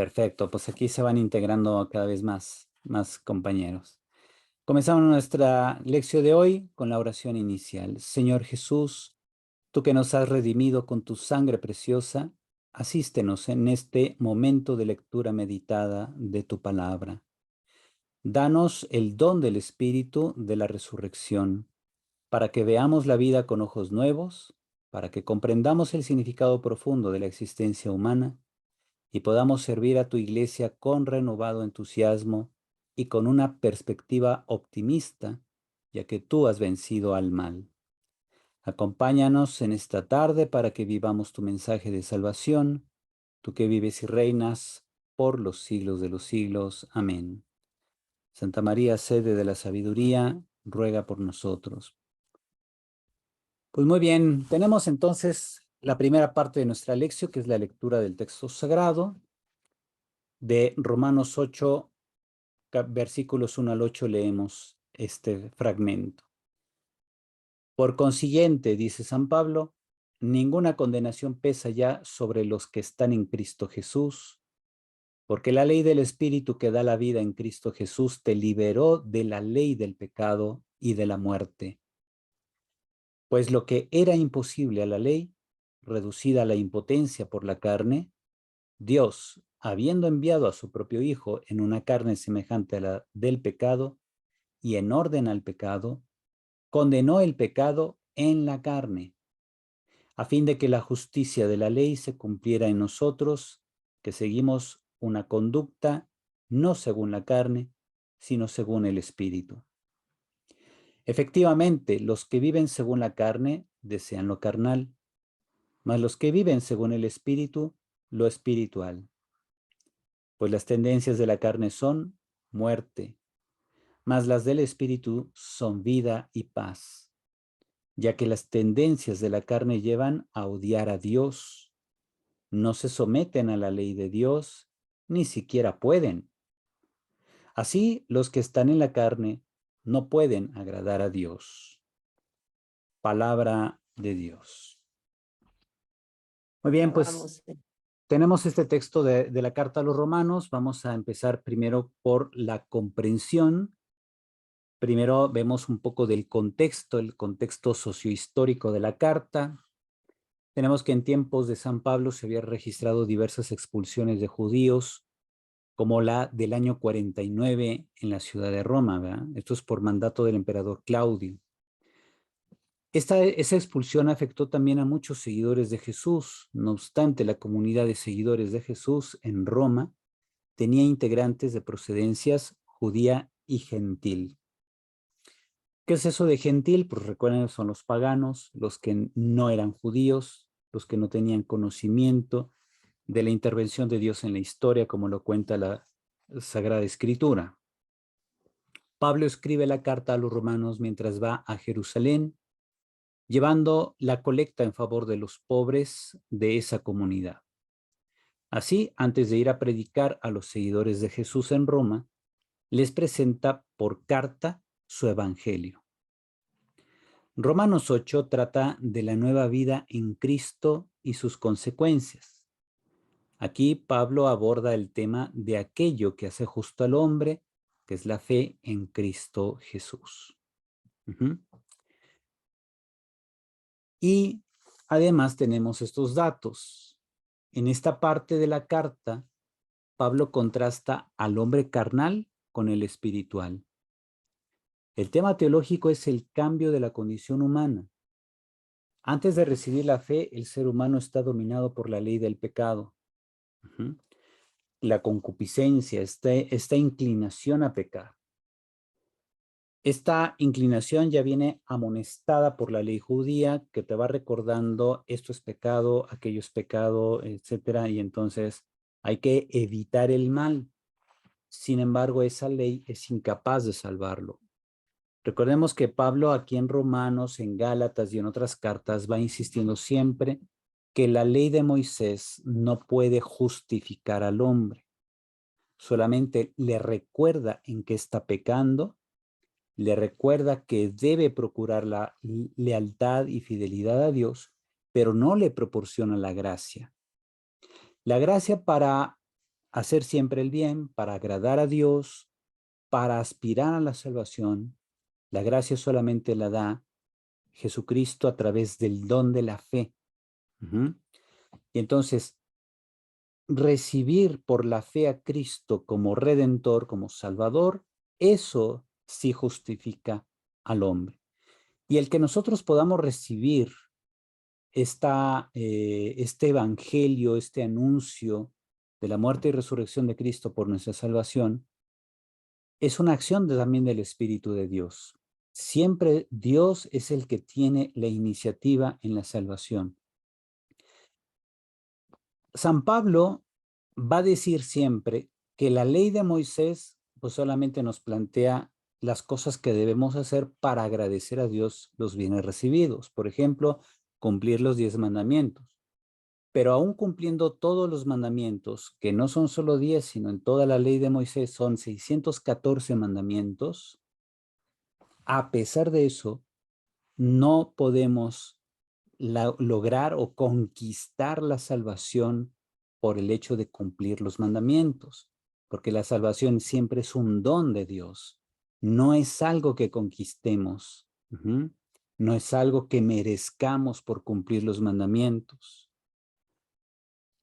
Perfecto, pues aquí se van integrando cada vez más compañeros. Comenzamos nuestra lección de hoy con la oración inicial. Señor Jesús, tú que nos has redimido con tu sangre preciosa, asístenos en este momento de lectura meditada de tu palabra. Danos el don del Espíritu de la resurrección, para que veamos la vida con ojos nuevos, para que comprendamos el significado profundo de la existencia humana y podamos servir a tu iglesia con renovado entusiasmo y con una perspectiva optimista, ya que tú has vencido al mal. Acompáñanos en esta tarde para que vivamos tu mensaje de salvación, tú que vives y reinas por los siglos de los siglos. Amén. Santa María, sede de la sabiduría, ruega por nosotros. Pues muy bien, tenemos entonces la primera parte de nuestra lección, que es la lectura del texto sagrado de Romanos 8, versículos 1 al 8, leemos este fragmento. Por consiguiente, dice San Pablo, ninguna condenación pesa ya sobre los que están en Cristo Jesús, porque la ley del Espíritu que da la vida en Cristo Jesús te liberó de la ley del pecado y de la muerte. Pues lo que era imposible a la ley, reducida a la impotencia por la carne, Dios, habiendo enviado a su propio Hijo en una carne semejante a la del pecado y en orden al pecado, condenó el pecado en la carne, a fin de que la justicia de la ley se cumpliera en nosotros, que seguimos una conducta no según la carne, sino según el Espíritu. Efectivamente, los que viven según la carne desean lo carnal, mas los que viven según el Espíritu, lo espiritual. Pues las tendencias de la carne son muerte, mas las del Espíritu son vida y paz, ya que las tendencias de la carne llevan a odiar a Dios, no se someten a la ley de Dios, ni siquiera pueden. Así, los que están en la carne no pueden agradar a Dios. Palabra de Dios. Muy bien, pues tenemos este texto de la carta a los romanos. Vamos a empezar primero por la comprensión. Primero vemos un poco del contexto, el contexto sociohistórico de la carta. Tenemos que en tiempos de San Pablo se habían registrado diversas expulsiones de judíos, como la del año 49 en la ciudad de Roma, ¿verdad? Esto es por mandato del emperador Claudio. Esa expulsión afectó también a muchos seguidores de Jesús. No obstante, la comunidad de seguidores de Jesús en Roma tenía integrantes de procedencias judía y gentil. ¿Qué es eso de gentil? Pues recuerden, son los paganos, los que no eran judíos, los que no tenían conocimiento de la intervención de Dios en la historia, como lo cuenta la Sagrada Escritura. Pablo escribe la carta a los romanos mientras va a Jerusalén, llevando la colecta en favor de los pobres de esa comunidad. Así, antes de ir a predicar a los seguidores de Jesús en Roma, les presenta por carta su evangelio. Romanos 8 trata de la nueva vida en Cristo y sus consecuencias. Aquí Pablo aborda el tema de aquello que hace justo al hombre, que es la fe en Cristo Jesús. Y además tenemos estos datos. En esta parte de la carta, Pablo contrasta al hombre carnal con el espiritual. El tema teológico es el cambio de la condición humana. Antes de recibir la fe, el ser humano está dominado por la ley del pecado. La concupiscencia, esta inclinación a pecar. Esta inclinación ya viene amonestada por la ley judía, que te va recordando esto es pecado, aquello es pecado, etcétera, y entonces hay que evitar el mal. Sin embargo, esa ley es incapaz de salvarlo. Recordemos que Pablo aquí en Romanos, en Gálatas y en otras cartas va insistiendo siempre que la ley de Moisés no puede justificar al hombre. Solamente le recuerda en qué está pecando, le recuerda que debe procurar la lealtad y fidelidad a Dios, pero no le proporciona la gracia. La gracia para hacer siempre el bien, para agradar a Dios, para aspirar a la salvación. La gracia solamente la da Jesucristo a través del don de la fe. Y entonces, recibir por la fe a Cristo como Redentor, como Salvador, eso sí justifica al hombre. Y el que nosotros podamos recibir este evangelio, este anuncio de la muerte y resurrección de Cristo por nuestra salvación, es una acción también del Espíritu de Dios. Siempre Dios es el que tiene la iniciativa en la salvación. San Pablo va a decir siempre que la ley de Moisés pues solamente nos plantea las cosas que debemos hacer para agradecer a Dios los bienes recibidos. Por ejemplo, cumplir los 10 mandamientos. Pero aún cumpliendo todos los mandamientos, que no son solo 10, sino en toda la ley de Moisés son 614 mandamientos, a pesar de eso, no podemos lograr o conquistar la salvación por el hecho de cumplir los mandamientos, porque la salvación siempre es un don de Dios, no es algo que conquistemos, no es algo que merezcamos por cumplir los mandamientos.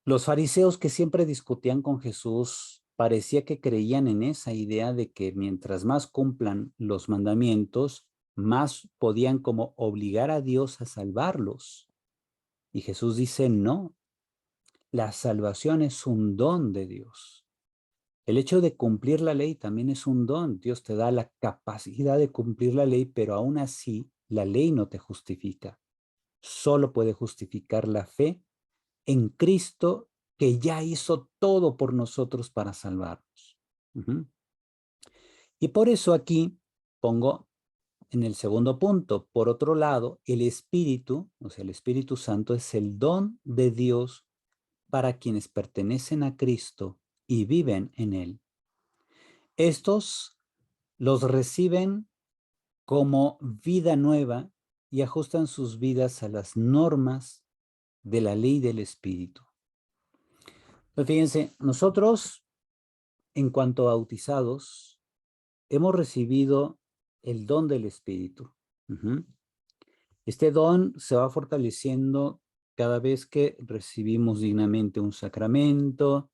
Los fariseos que siempre discutían con Jesús parecía que creían en esa idea de que mientras más cumplan los mandamientos, más podían como obligar a Dios a salvarlos. Y Jesús dice, no, la salvación es un don de Dios. El hecho de cumplir la ley también es un don. Dios te da la capacidad de cumplir la ley, pero aún así la ley no te justifica. Solo puede justificar la fe en Cristo, que ya hizo todo por nosotros para salvarnos. Y por eso aquí pongo en el segundo punto, por otro lado, el Espíritu, o sea, el Espíritu Santo es el don de Dios para quienes pertenecen a Cristo y viven en Él. Estos los reciben como vida nueva y ajustan sus vidas a las normas de la ley del Espíritu. Pues fíjense, nosotros, en cuanto a bautizados, hemos recibido el don del Espíritu. Este don se va fortaleciendo cada vez que recibimos dignamente un sacramento,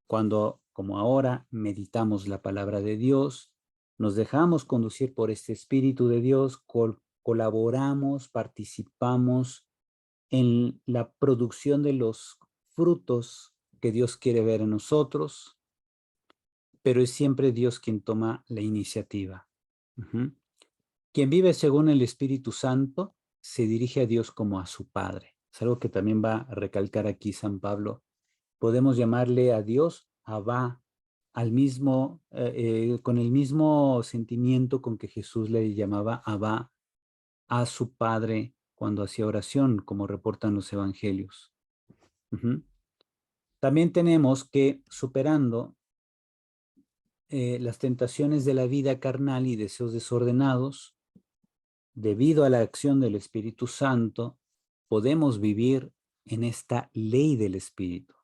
cuando, como ahora, meditamos la palabra de Dios, nos dejamos conducir por este Espíritu de Dios, colaboramos, participamos en la producción de los frutos que Dios quiere ver en nosotros, pero es siempre Dios quien toma la iniciativa. Quien vive según el Espíritu Santo se dirige a Dios como a su Padre. Es algo que también va a recalcar aquí San Pablo. Podemos llamarle a Dios Abba, con el mismo sentimiento con que Jesús le llamaba Abba a su Padre cuando hacía oración, como reportan los evangelios. También tenemos que, superando las tentaciones de la vida carnal y deseos desordenados, debido a la acción del Espíritu Santo, podemos vivir en esta ley del Espíritu.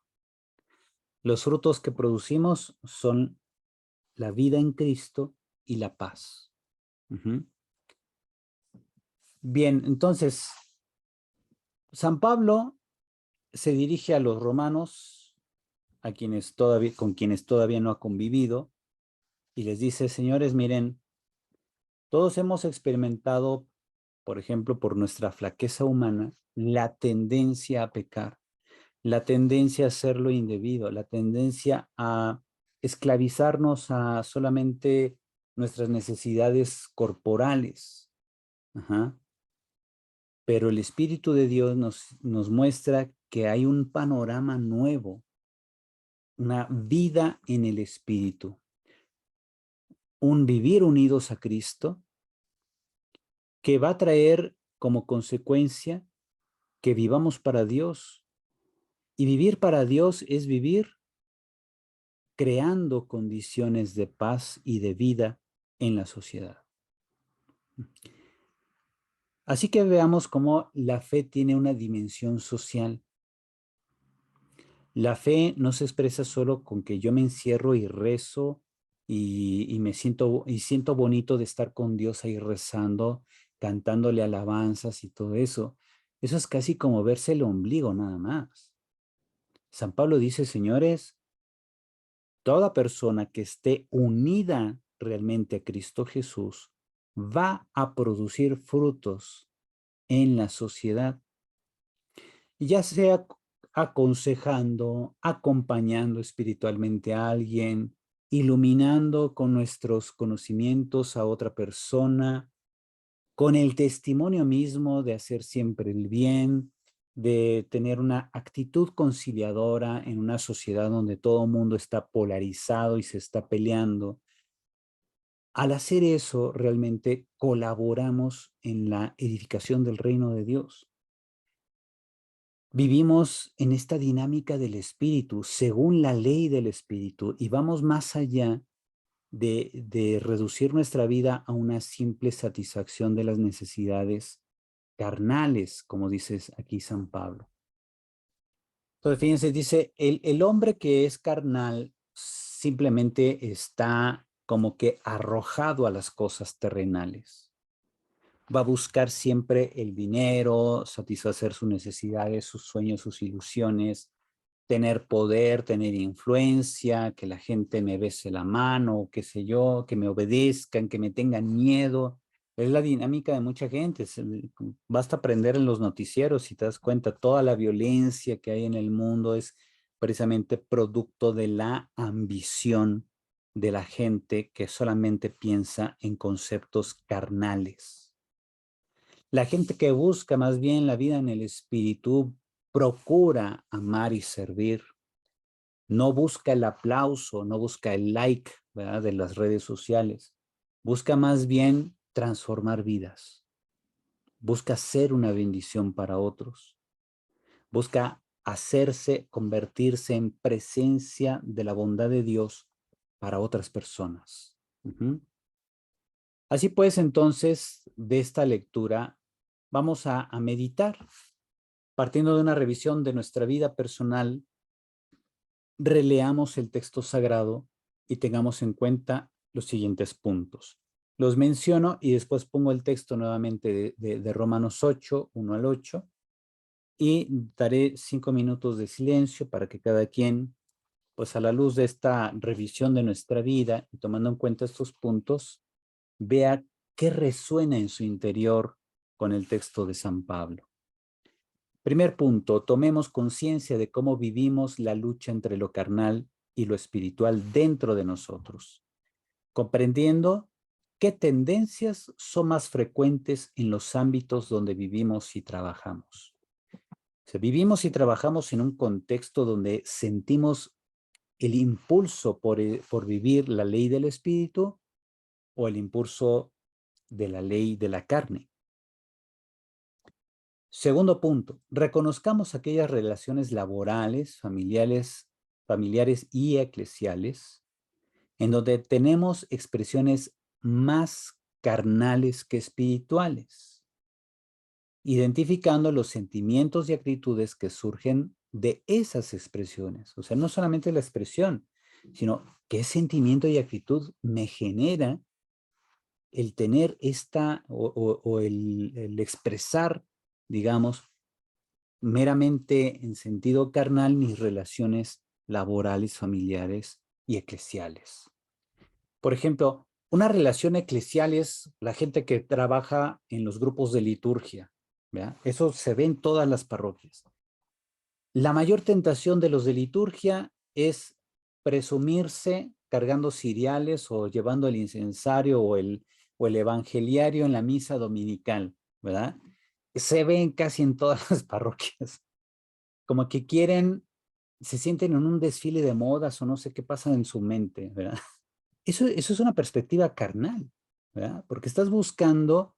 Los frutos que producimos son la vida en Cristo y la paz. Bien, entonces, San Pablo se dirige a los romanos, con quienes todavía no ha convivido, y les dice, señores, miren, todos hemos experimentado, por ejemplo, por nuestra flaqueza humana, la tendencia a pecar, la tendencia a hacer lo indebido, la tendencia a esclavizarnos a solamente nuestras necesidades corporales. Pero el Espíritu de Dios nos muestra que hay un panorama nuevo, una vida en el Espíritu, un vivir unidos a Cristo, que va a traer como consecuencia que vivamos para Dios. Y vivir para Dios es vivir creando condiciones de paz y de vida en la sociedad. Así que veamos cómo la fe tiene una dimensión social. La fe no se expresa solo con que yo me encierro y rezo y me siento bonito de estar con Dios ahí rezando, cantándole alabanzas y todo eso. Eso es casi como verse el ombligo nada más. San Pablo dice, señores, toda persona que esté unida realmente a Cristo Jesús va a producir frutos en la sociedad, ya sea aconsejando, acompañando espiritualmente a alguien, iluminando con nuestros conocimientos a otra persona, con el testimonio mismo de hacer siempre el bien, de tener una actitud conciliadora en una sociedad donde todo el mundo está polarizado y se está peleando. Al hacer eso, realmente colaboramos en la edificación del reino de Dios. Vivimos en esta dinámica del espíritu, según la ley del espíritu, y vamos más allá de reducir nuestra vida a una simple satisfacción de las necesidades carnales, como dice aquí San Pablo. Entonces, fíjense, dice, el hombre que es carnal simplemente está como que arrojado a las cosas terrenales. Va a buscar siempre el dinero, satisfacer sus necesidades, sus sueños, sus ilusiones, tener poder, tener influencia, que la gente me bese la mano, qué sé yo, que me obedezcan, que me tengan miedo. Es la dinámica de mucha gente. Basta aprender en los noticieros si te das cuenta, toda la violencia que hay en el mundo es precisamente producto de la ambición de la gente que solamente piensa en conceptos carnales. La gente que busca más bien la vida en el espíritu procura amar y servir. No busca el aplauso, no busca el like, ¿verdad?, de las redes sociales. Busca más bien transformar vidas. Busca ser una bendición para otros. Busca hacerse, convertirse en presencia de la bondad de Dios para otras personas. Así pues, entonces, de esta lectura vamos a meditar, partiendo de una revisión de nuestra vida personal. Releamos el texto sagrado y tengamos en cuenta los siguientes puntos. Los menciono y después pongo el texto nuevamente de Romanos 8, 1 al 8, y daré 5 minutos de silencio para que cada quien, pues a la luz de esta revisión de nuestra vida y tomando en cuenta estos puntos, vea qué resuena en su interior con el texto de San Pablo. Primer punto, tomemos conciencia de cómo vivimos la lucha entre lo carnal y lo espiritual dentro de nosotros, comprendiendo qué tendencias son más frecuentes en los ámbitos donde vivimos y trabajamos. O sea, vivimos y trabajamos en un contexto donde sentimos el impulso por vivir la ley del espíritu o el impulso de la ley de la carne. Segundo punto, reconozcamos aquellas relaciones laborales, familiares y eclesiales en donde tenemos expresiones más carnales que espirituales, identificando los sentimientos y actitudes que surgen de esas expresiones. O sea, no solamente la expresión, sino qué sentimiento y actitud me genera el tener esta o el expresar, digamos, meramente en sentido carnal mis relaciones laborales, familiares y eclesiales. Por ejemplo, una relación eclesial es la gente que trabaja en los grupos de liturgia, ¿verdad? Eso se ve en todas las parroquias. La mayor tentación de los de liturgia es presumirse cargando ciriales o llevando el incensario o el evangeliario en la misa dominical, ¿verdad? Se ven casi en todas las parroquias. Como que quieren, se sienten en un desfile de modas o no sé qué pasa en su mente, ¿verdad? Eso es una perspectiva carnal, ¿verdad? Porque estás buscando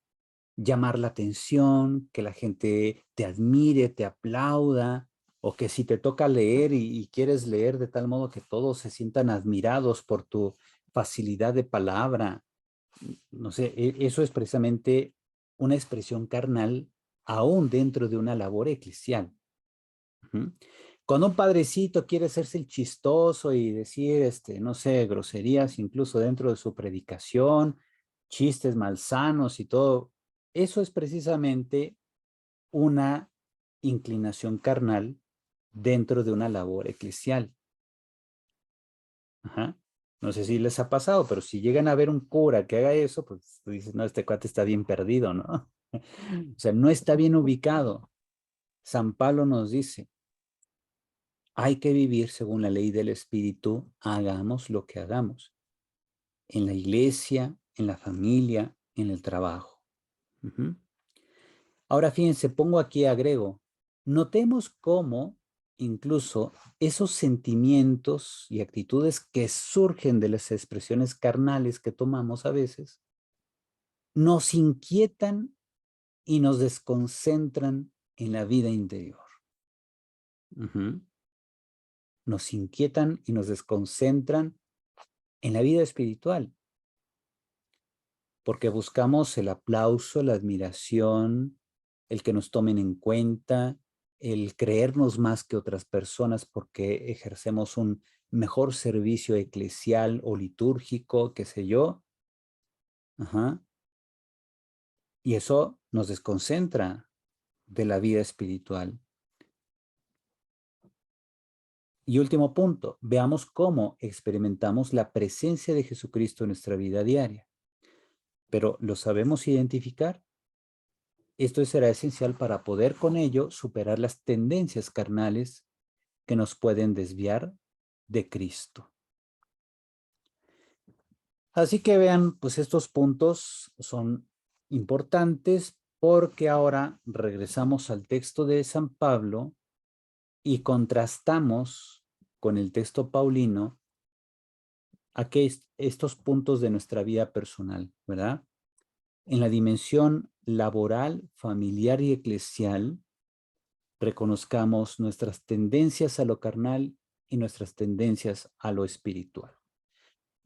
llamar la atención, que la gente te admire, te aplauda, o que si te toca leer y quieres leer de tal modo que todos se sientan admirados por tu facilidad de palabra. No sé, eso es precisamente una expresión carnal aún dentro de una labor eclesial. Cuando un padrecito quiere hacerse el chistoso y decir, no sé, groserías incluso dentro de su predicación, chistes malsanos y todo, eso es precisamente una inclinación carnal dentro de una labor eclesial. Ajá. No sé si les ha pasado, pero si llegan a ver un cura que haga eso, pues tú dices, no, este cuate está bien perdido, ¿no? O sea, no está bien ubicado. San Pablo nos dice, hay que vivir según la ley del Espíritu, hagamos lo que hagamos, en la iglesia, en la familia, en el trabajo. Ujú. Ahora fíjense, pongo aquí, agrego, notemos cómo incluso esos sentimientos y actitudes que surgen de las expresiones carnales que tomamos a veces, nos inquietan y nos desconcentran en la vida interior. Ujú. Nos inquietan y nos desconcentran en la vida espiritual, porque buscamos el aplauso, la admiración, el que nos tomen en cuenta, el creernos más que otras personas porque ejercemos un mejor servicio eclesial o litúrgico, qué sé yo. Ajá. Y eso nos desconcentra de la vida espiritual. Y último punto, veamos cómo experimentamos la presencia de Jesucristo en nuestra vida diaria. Pero ¿lo sabemos identificar? Esto será esencial para poder con ello superar las tendencias carnales que nos pueden desviar de Cristo. Así que vean, pues estos puntos son importantes porque ahora regresamos al texto de San Pablo y contrastamos con el texto paulino estos puntos de nuestra vida personal, ¿verdad? En la dimensión laboral, familiar y eclesial, reconozcamos nuestras tendencias a lo carnal y nuestras tendencias a lo espiritual.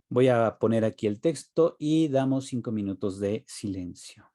Voy a poner aquí el texto y damos 5 minutos de silencio.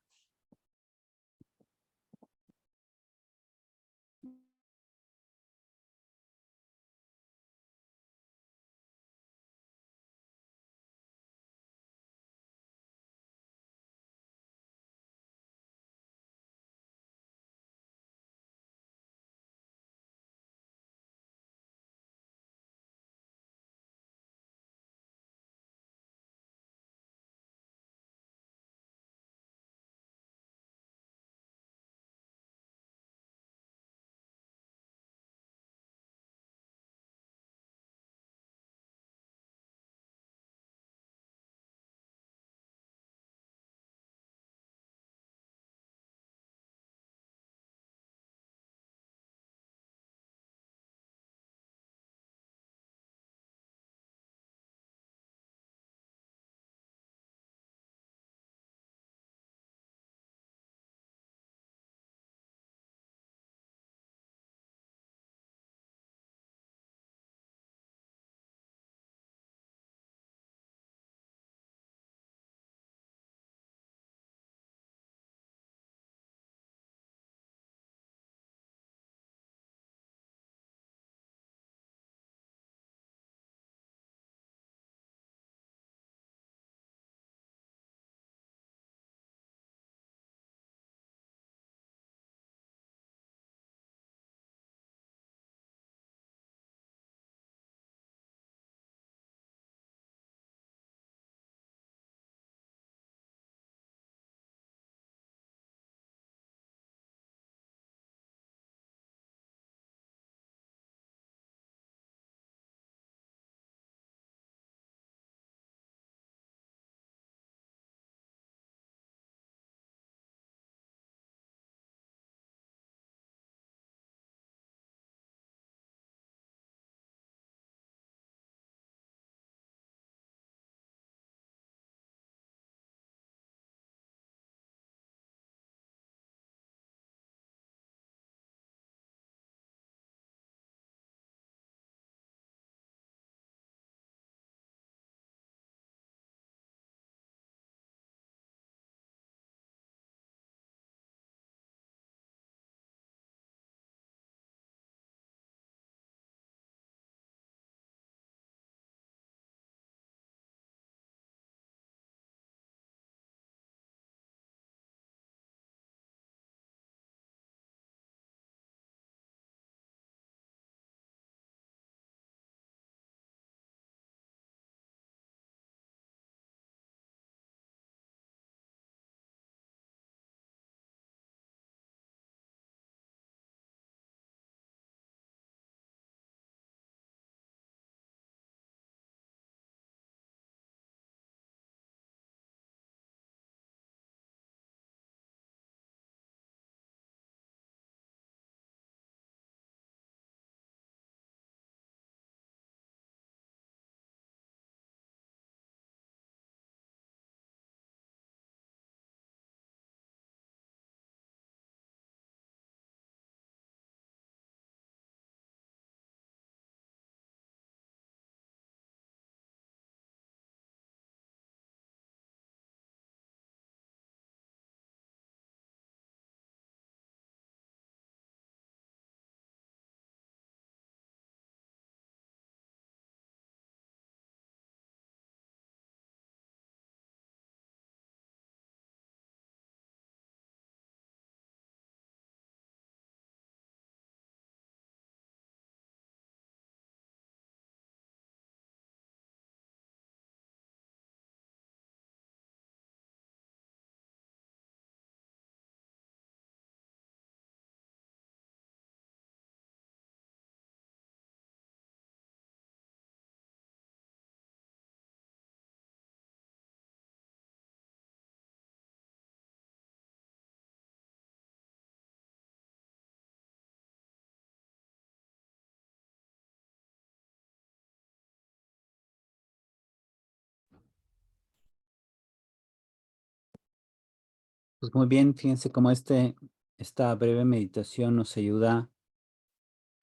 Pues muy bien, fíjense cómo esta breve meditación nos ayuda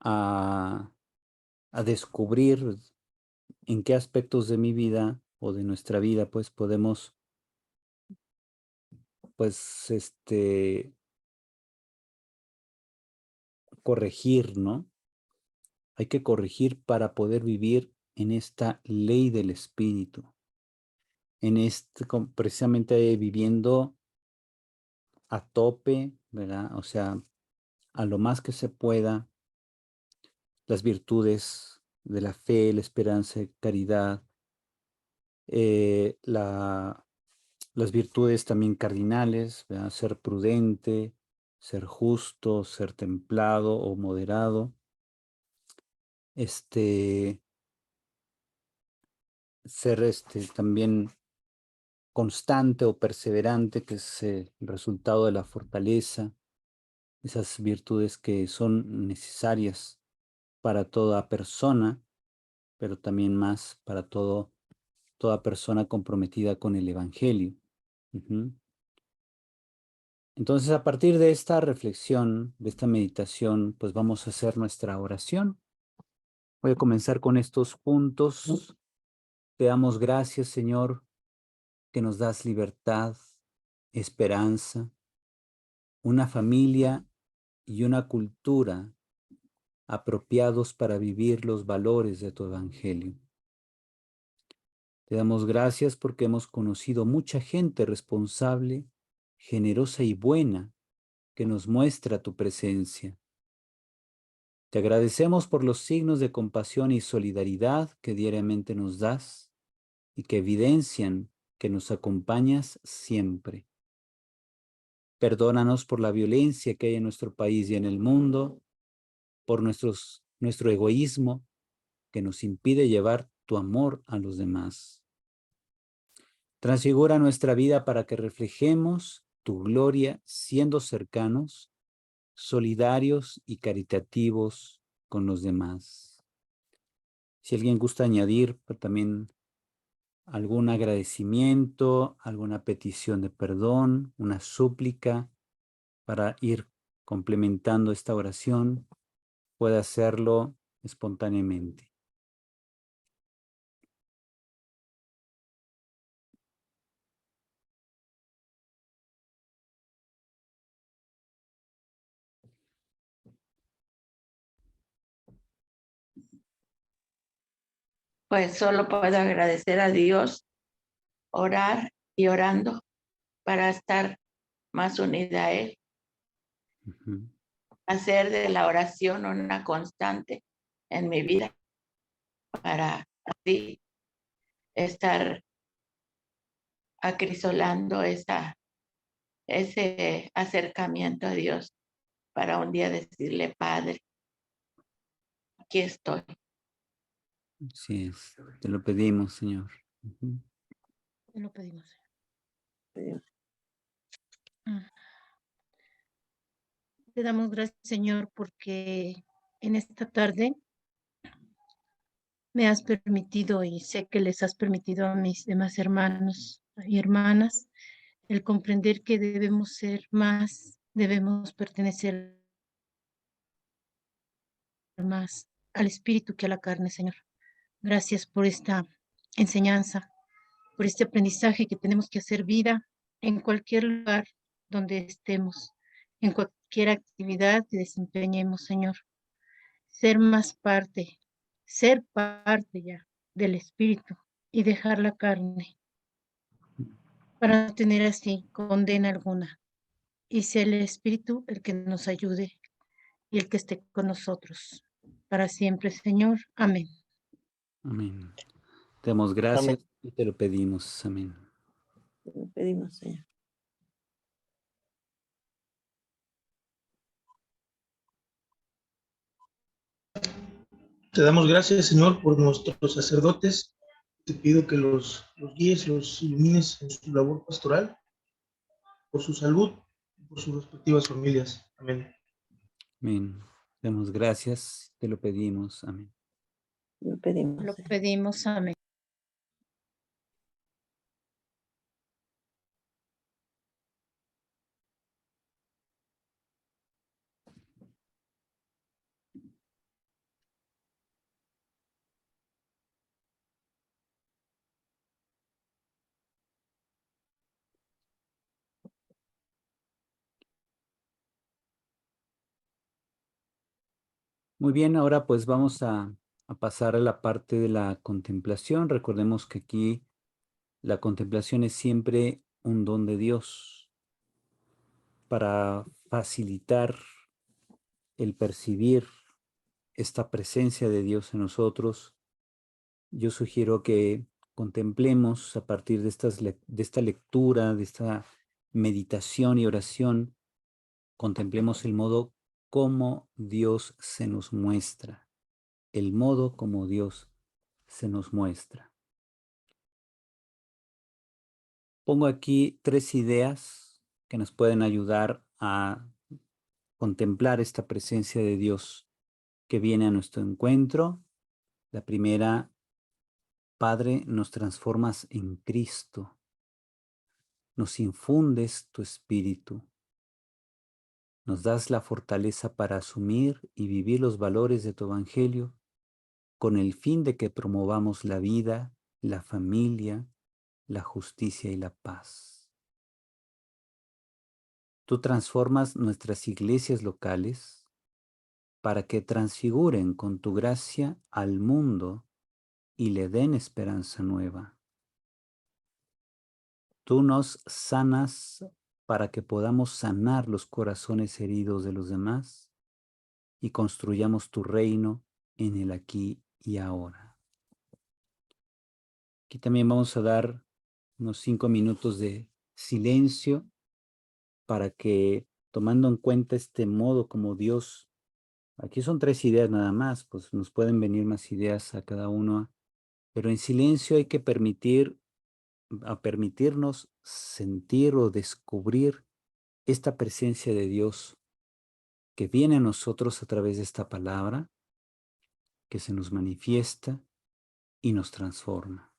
a, a descubrir en qué aspectos de mi vida o de nuestra vida pues podemos pues corregir, ¿no? Hay que corregir para poder vivir en esta ley del espíritu, precisamente viviendo a tope, ¿verdad? O sea, a lo más que se pueda, las virtudes de la fe, la esperanza, caridad, las virtudes también cardinales, ¿verdad? Ser prudente, ser justo, ser templado o moderado, este, ser también constante o perseverante, que es el resultado de la fortaleza, esas virtudes que son necesarias para toda persona, pero también más para toda persona comprometida con el Evangelio. Ujú. Entonces, a partir de esta reflexión, de esta meditación, pues vamos a hacer nuestra oración. Voy a comenzar con estos puntos. Te damos gracias, Señor, que nos das libertad, esperanza, una familia y una cultura apropiados para vivir los valores de tu Evangelio. Te damos gracias porque hemos conocido mucha gente responsable, generosa y buena que nos muestra tu presencia. Te agradecemos por los signos de compasión y solidaridad que diariamente nos das y que evidencian que nos acompañas siempre. Perdónanos por la violencia que hay en nuestro país y en el mundo, por nuestro egoísmo que nos impide llevar tu amor a los demás. Transfigura nuestra vida para que reflejemos tu gloria siendo cercanos, solidarios y caritativos con los demás. Si alguien gusta añadir también algún agradecimiento, alguna petición de perdón, una súplica para ir complementando esta oración, puede hacerlo espontáneamente. Pues solo puedo agradecer a Dios, orar y orando para estar más unida a Él, Ujú. hacer de la oración una constante en mi vida para así estar acrisolando ese acercamiento a Dios para un día decirle, Padre, aquí estoy. Así es, te lo pedimos, Señor. Ujú. Te lo pedimos. Te damos gracias, Señor, porque en esta tarde me has permitido y sé que les has permitido a mis demás hermanos y hermanas el comprender que debemos ser más, debemos pertenecer más al espíritu que a la carne, Señor. Gracias por esta enseñanza, por este aprendizaje que tenemos que hacer vida en cualquier lugar donde estemos, en cualquier actividad que desempeñemos, Señor. Ser parte ya del espíritu y dejar la carne para no tener así condena alguna. Y sea el espíritu el que nos ayude y el que esté con nosotros para siempre, Señor. Amén. Amén. Te damos gracias y te lo pedimos. Amén. Te lo pedimos, Señor. Te damos gracias, Señor, por nuestros sacerdotes. Te pido que los guíes, los ilumines en su labor pastoral, por su salud y por sus respectivas familias. Amén. Amén. Te damos gracias, te lo pedimos. Amén. Te lo pedimos, Lo Señor. pedimos. Amén. Muy bien, ahora pues vamos a pasar a la parte de la contemplación. Recordemos que aquí la contemplación es siempre un don de Dios para facilitar el percibir esta presencia de Dios en nosotros. Yo sugiero que contemplemos a partir de esta lectura, de esta meditación y oración, contemplemos el modo como Dios se nos muestra, el modo como Dios se nos muestra. Pongo aquí 3 ideas que nos pueden ayudar a contemplar esta presencia de Dios que viene a nuestro encuentro. La primera, Padre, nos transformas en Cristo, nos infundes tu espíritu, nos das la fortaleza para asumir y vivir los valores de tu evangelio con el fin de que promovamos la vida, la familia, la justicia y la paz. Tú transformas nuestras iglesias locales para que transfiguren con tu gracia al mundo y le den esperanza nueva. Tú nos sanas para que podamos sanar los corazones heridos de los demás y construyamos tu reino en el aquí y ahora. Aquí también vamos a dar unos 5 minutos de silencio para que, tomando en cuenta este modo como Dios, aquí son 3 ideas nada más, pues nos pueden venir más ideas a cada uno, pero en silencio hay que permitirnos sentir o descubrir esta presencia de Dios que viene a nosotros a través de esta palabra, que se nos manifiesta y nos transforma.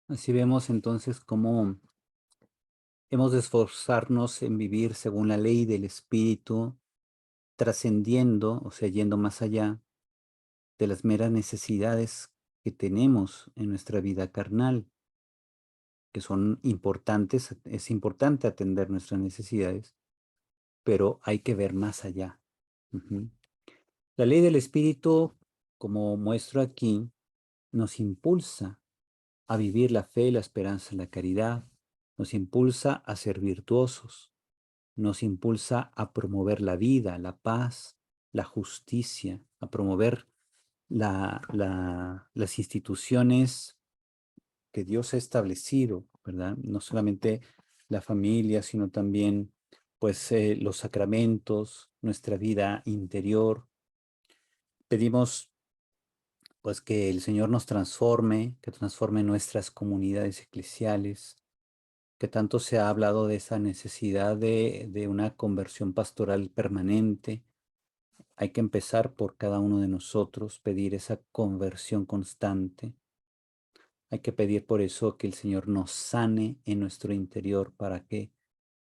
Así vemos entonces cómo hemos de esforzarnos en vivir según la ley del Espíritu, trascendiendo, o sea, yendo más allá de las meras necesidades que tenemos en nuestra vida carnal, que son importantes. Es importante atender nuestras necesidades, pero hay que ver más allá. Ujú. La ley del Espíritu, como muestro aquí, nos impulsa a vivir la fe, la esperanza, la caridad, nos impulsa a ser virtuosos, nos impulsa a promover la vida, la paz, la justicia, a promover las instituciones que Dios ha establecido, ¿verdad? No solamente la familia, sino también pues los sacramentos, nuestra vida interior. Pedimos pues que el Señor nos transforme, que transforme nuestras comunidades eclesiales, que tanto se ha hablado de esa necesidad de una conversión pastoral permanente. Hay que empezar por cada uno de nosotros, pedir esa conversión constante. Hay que pedir por eso que el Señor nos sane en nuestro interior para que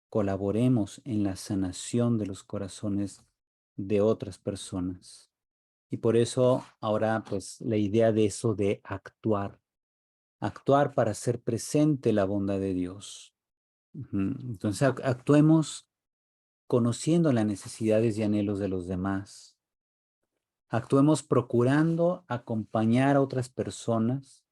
colaboremos en la sanación de los corazones de otras personas. Y por eso ahora pues la idea de eso de actuar para hacer presente la bondad de Dios. Entonces actuemos conociendo las necesidades y anhelos de los demás. Actuemos procurando acompañar a otras personas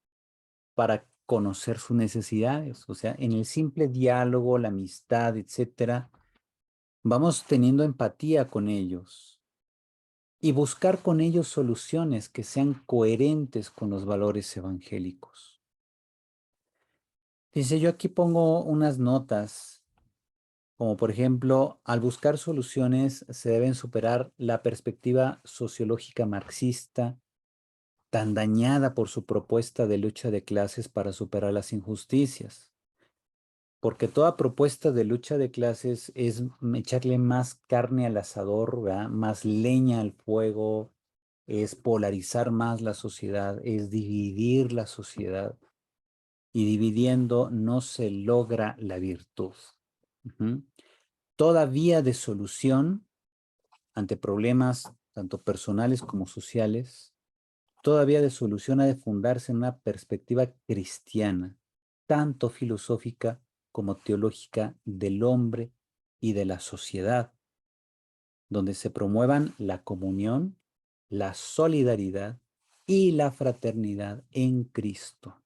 para conocer sus necesidades. O sea, en el simple diálogo, la amistad, etcétera, vamos teniendo empatía con ellos y buscar con ellos soluciones que sean coherentes con los valores evangélicos. Dice, yo aquí pongo unas notas, como por ejemplo, al buscar soluciones se deben superar la perspectiva sociológica marxista, tan dañada por su propuesta de lucha de clases para superar las injusticias. Porque toda propuesta de lucha de clases es echarle más carne al asador, ¿verdad? Más leña al fuego, es polarizar más la sociedad, es dividir la sociedad. Y dividiendo no se logra la virtud. Toda vía de solución ante problemas tanto personales como sociales, toda vía de solución ha de fundarse en una perspectiva cristiana, tanto filosófica como teológica del hombre y de la sociedad, donde se promuevan la comunión, la solidaridad y la fraternidad en Cristo.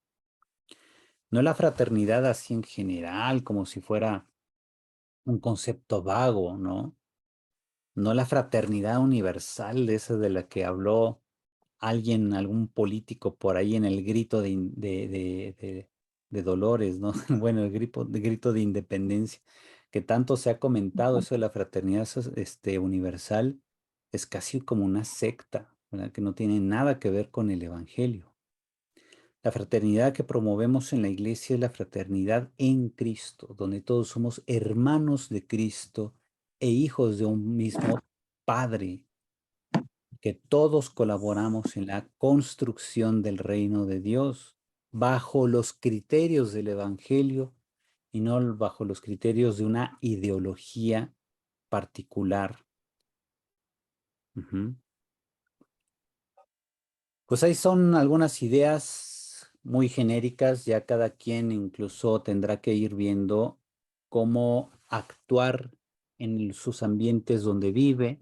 No la fraternidad así en general, como si fuera un concepto vago, ¿no? No la fraternidad universal, de esa de la que habló alguien, algún político por ahí en el grito de Dolores, ¿no? Bueno, el grito de independencia, que tanto se ha comentado, eso de la fraternidad universal, es casi como una secta, ¿verdad? Que no tiene nada que ver con el Evangelio. La fraternidad que promovemos en la iglesia es la fraternidad en Cristo, donde todos somos hermanos de Cristo e hijos de un mismo Padre, que todos colaboramos en la construcción del reino de Dios bajo los criterios del Evangelio y no bajo los criterios de una ideología particular. Pues ahí son algunas ideas muy genéricas, ya cada quien incluso tendrá que ir viendo cómo actuar en sus ambientes donde vive,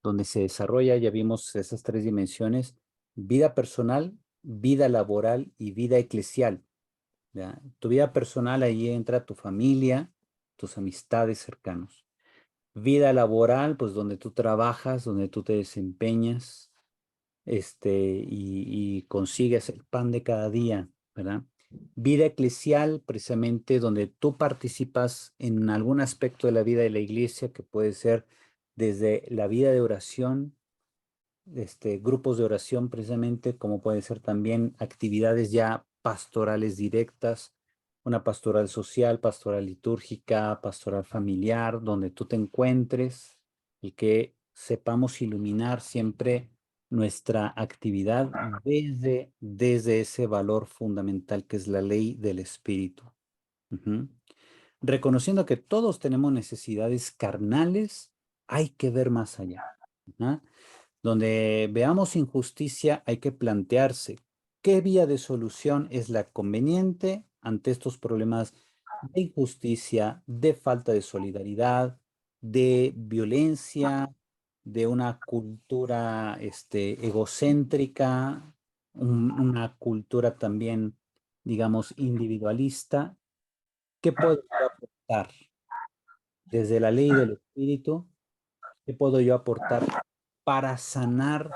donde se desarrolla. Ya vimos esas tres dimensiones: vida personal, vida laboral y vida eclesial, ¿ya? Tu vida personal, ahí entra tu familia, tus amistades cercanos. Vida laboral, pues donde tú trabajas, donde tú te desempeñas, y consigues el pan de cada día, ¿verdad? Vida eclesial, precisamente donde tú participas en algún aspecto de la vida de la iglesia, que puede ser desde la vida de oración, grupos de oración precisamente, como puede ser también actividades ya pastorales directas, una pastoral social, pastoral litúrgica, pastoral familiar, donde tú te encuentres y que sepamos iluminar siempre nuestra actividad desde ese valor fundamental que es la ley del espíritu. Ujú. Reconociendo que todos tenemos necesidades carnales, hay que ver más allá. ¿Ah? Donde veamos injusticia, hay que plantearse qué vía de solución es la conveniente ante estos problemas de injusticia, de falta de solidaridad, de violencia, de una cultura egocéntrica, una cultura también, digamos, individualista. ¿Qué puedo yo aportar desde la ley del espíritu? ¿Qué puedo yo aportar para sanar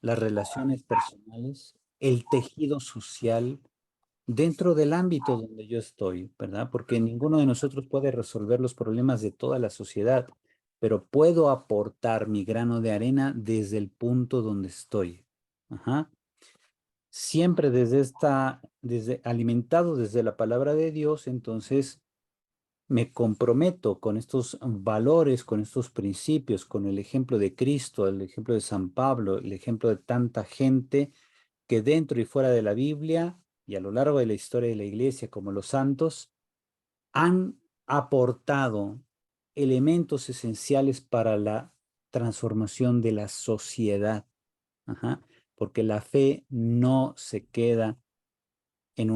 las relaciones personales, el tejido social dentro del ámbito donde yo estoy, ¿verdad? Porque ninguno de nosotros puede resolver los problemas de toda la sociedad, pero puedo aportar mi grano de arena desde el punto donde estoy. Ajá. Siempre desde alimentado desde la palabra de Dios, entonces me comprometo con estos valores, con estos principios, con el ejemplo de Cristo, el ejemplo de San Pablo, el ejemplo de tanta gente que dentro y fuera de la Biblia y a lo largo de la historia de la iglesia, como los santos, han aportado elementos esenciales para la transformación de la sociedad. Ajá. Porque la fe no se queda en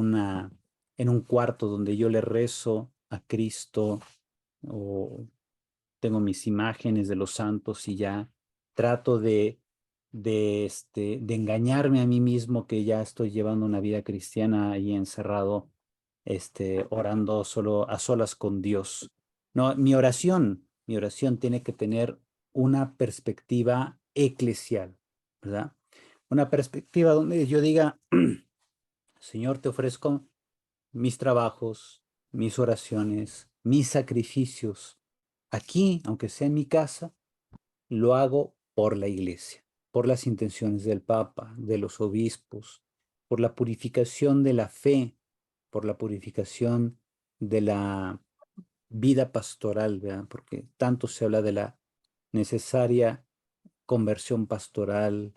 en un cuarto donde yo le rezo a Cristo o tengo mis imágenes de los santos y ya trato de engañarme a mí mismo que ya estoy llevando una vida cristiana ahí encerrado, orando solo a solas con Dios. No, mi oración tiene que tener una perspectiva eclesial, ¿verdad? Una perspectiva donde yo diga, Señor, te ofrezco mis trabajos, mis oraciones, mis sacrificios. Aquí, aunque sea en mi casa, lo hago por la iglesia, por las intenciones del Papa, de los obispos, por la purificación de la fe, por la purificación de la vida pastoral, ¿verdad? Porque tanto se habla de la necesaria conversión pastoral,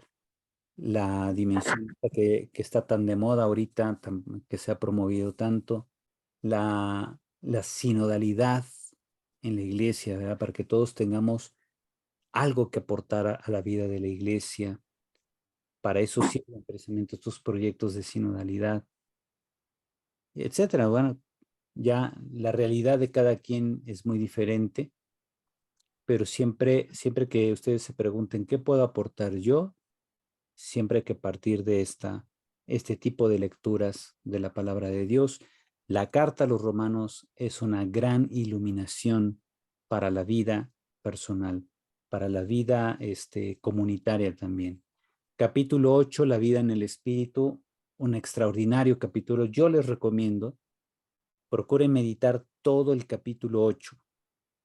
la dimensión que está tan de moda ahorita, que se ha promovido tanto, la sinodalidad en la iglesia, ¿verdad? Para que todos tengamos algo que aportar a la vida de la iglesia. Para eso sirven precisamente estos proyectos de sinodalidad, etcétera. Bueno, ya la realidad de cada quien es muy diferente, pero siempre que ustedes se pregunten, ¿qué puedo aportar yo? Siempre hay que partir de este tipo de lecturas de la palabra de Dios. La carta a los romanos es una gran iluminación para la vida personal, para la vida comunitaria también. Capítulo 8, la vida en el espíritu, un extraordinario capítulo. Yo les recomiendo, procuren meditar todo el capítulo 8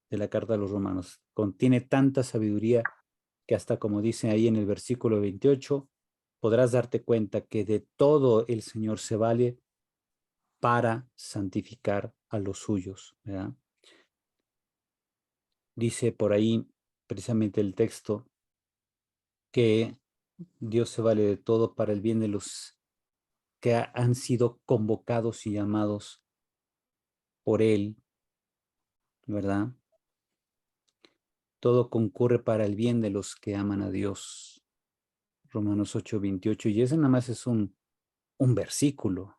de la carta a los romanos. Contiene tanta sabiduría que hasta como dice ahí en el versículo 28, podrás darte cuenta que de todo el Señor se vale para santificar a los suyos, ¿verdad? Dice por ahí precisamente el texto que Dios se vale de todo para el bien de los que han sido convocados y llamados por Él, ¿verdad? Todo concurre para el bien de los que aman a Dios. Romanos 8:28, y ese nada más es un versículo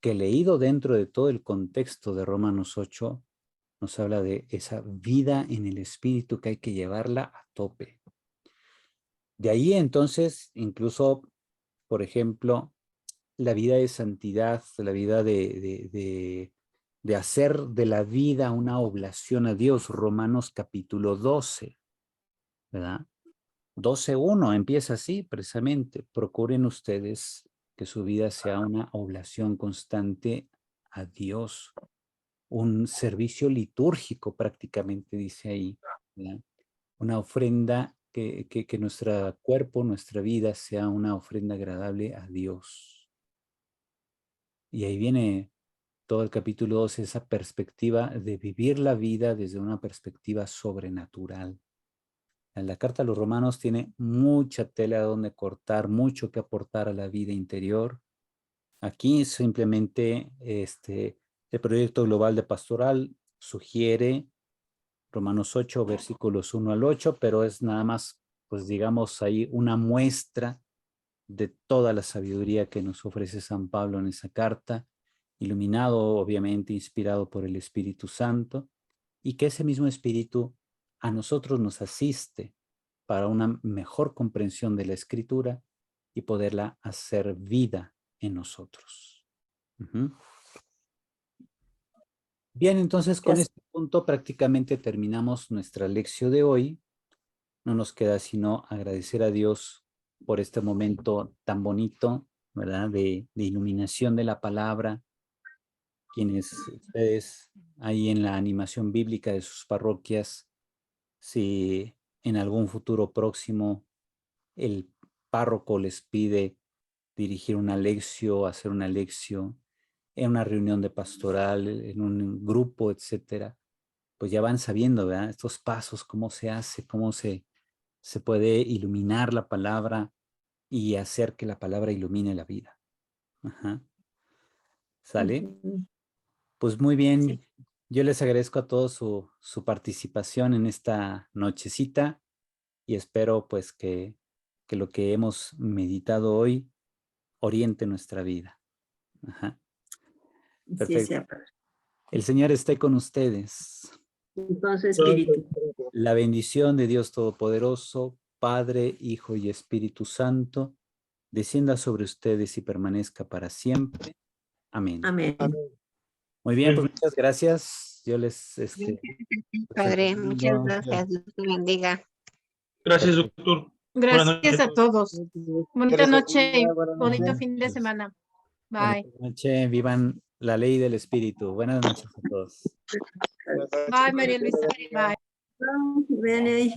que leído dentro de todo el contexto de Romanos 8, nos habla de esa vida en el espíritu que hay que llevarla a tope. De ahí entonces, incluso, por ejemplo, la vida de santidad, la vida de hacer de la vida una oblación a Dios, Romanos capítulo 12, ¿verdad? 12:1 empieza así, precisamente. Procuren ustedes que su vida sea una oblación constante a Dios, un servicio litúrgico prácticamente, dice ahí, ¿verdad? Una ofrenda que nuestro cuerpo, nuestra vida sea una ofrenda agradable a Dios. Y ahí viene todo el capítulo 12, esa perspectiva de vivir la vida desde una perspectiva sobrenatural. La carta a los Romanos tiene mucha tela donde cortar, mucho que aportar a la vida interior. Aquí simplemente el proyecto global de pastoral sugiere Romanos 8, versículos 1 al 8, pero es nada más, pues digamos ahí, una muestra de toda la sabiduría que nos ofrece San Pablo en esa carta, iluminado, obviamente, inspirado por el Espíritu Santo, y que ese mismo Espíritu a nosotros nos asiste para una mejor comprensión de la Escritura y poderla hacer vida en nosotros. Bien, entonces con este punto prácticamente terminamos nuestra lección de hoy. No nos queda sino agradecer a Dios por este momento tan bonito, ¿verdad? De iluminación de la palabra. Quienes ustedes ahí en la animación bíblica de sus parroquias, si en algún futuro próximo el párroco les pide dirigir una lección, hacer una lección en una reunión de pastoral, en un grupo, etcétera, pues ya van sabiendo, ¿verdad? Estos pasos, cómo se hace, cómo se puede iluminar la palabra y hacer que la palabra ilumine la vida. Ajá. ¿Sale? Pues muy bien. Sí. Yo les agradezco a todos su participación en esta nochecita y espero pues que lo que hemos meditado hoy oriente nuestra vida. Ajá. Perfecto. Sí, el Señor esté con ustedes. Entonces, Espíritu. La bendición de Dios Todopoderoso, Padre, Hijo y Espíritu Santo, descienda sobre ustedes y permanezca para siempre. Amén. Amén. Muy bien, pues muchas gracias. Yo les... Padre, muchas gracias. Dios te bendiga. Gracias, doctor. Gracias a todos. Bonita noche y Buenas bonito noches. fin de semana. Bye. Buenas noches. Vivan la ley del Espíritu. Buenas noches a todos. Bye, María Luisa. Bye. Ven ahí.